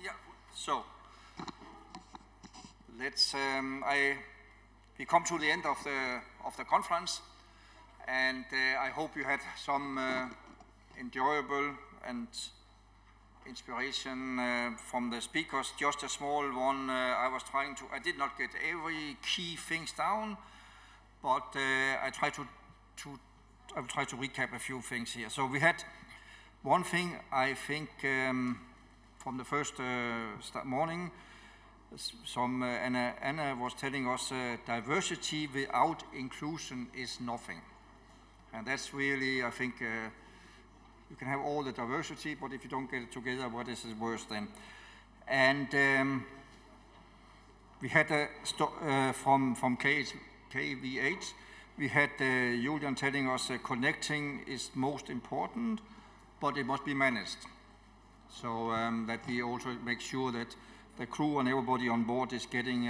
Yeah. So let's. We come to the end of the conference, and I hope you had some enjoyable and inspiration from the speakers. Just a small one. I did not get every key things down, but I try to recap a few things here. So we had one thing, I think, from the first morning. Anna was telling us diversity without inclusion is nothing. And that's really, I think, you can have all the diversity, but if you don't get it together, what is it worse then? And we had from KVH, we had Julian telling us connecting is most important, but it must be managed. So that we also make sure that the crew and everybody on board is getting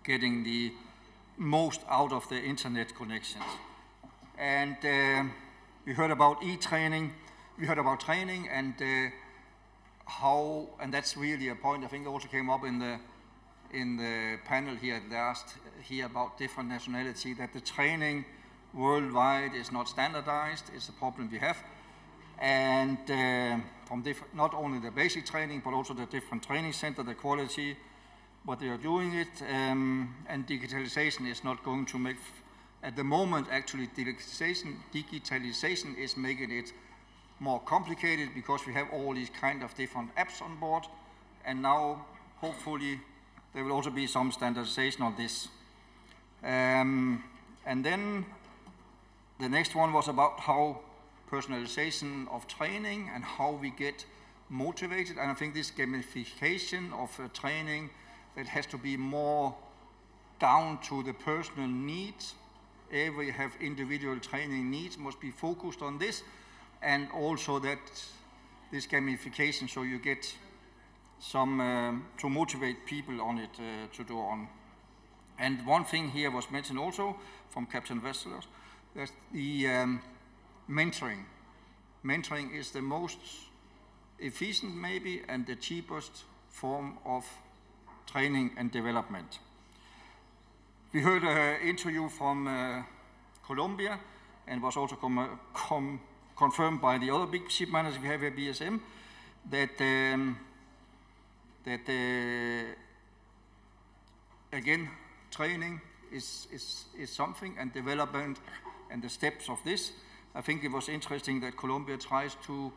the most out of the internet connections. And we heard about e-training. We heard about training and how, and that's really a point I think also came up in the panel here last here about different nationality, that the training worldwide is not standardized. It's a problem we have. And from not only the basic training, but also the different training center, the quality, what they are doing it, and digitalization is not going to make, at the moment actually digitalization is making it more complicated because we have all these kind of different apps on board, and now hopefully there will also be some standardization on this. And then the next one was about how personalization of training and how we get motivated. And I think this gamification of training, that has to be more down to the personal needs. Every have individual training needs, must be focused on this, and also that this gamification, so you get some to motivate people on it to do on. And one thing here was mentioned also from Captain Wessler, that the mentoring. Mentoring is the most efficient maybe and the cheapest form of training and development. We heard an interview from Colombia, and was also confirmed by the other big ship managers we have at BSM, that again, training is something, and development and the steps of this. I think it was interesting that Colombia tries to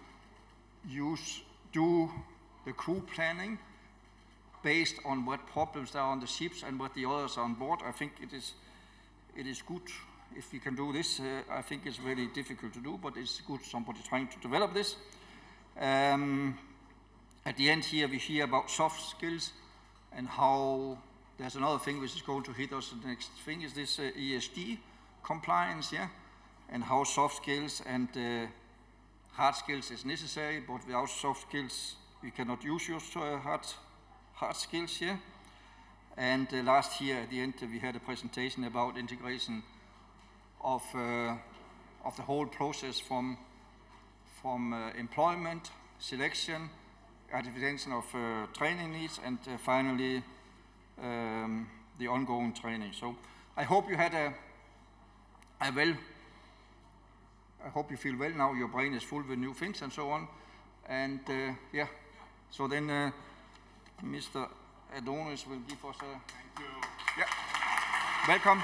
do the crew planning based on what problems there are on the ships and what the others are on board. I think it is good if we can do this. I think it's really difficult to do, but it's good somebody trying to develop this. At the end here, we hear about soft skills and how there's another thing which is going to hit us. The next thing is this ESG compliance, yeah, and how soft skills and hard skills is necessary, but without soft skills, we cannot use your hard skills here. And last year at the end, we had a presentation about integration of the whole process from employment, selection, identification of training needs, and finally the ongoing training. So I hope you had I hope you feel well now. Your brain is full with new things and so on. And yeah, so then Mr. Adonis will give us a... Thank you. Yeah, welcome.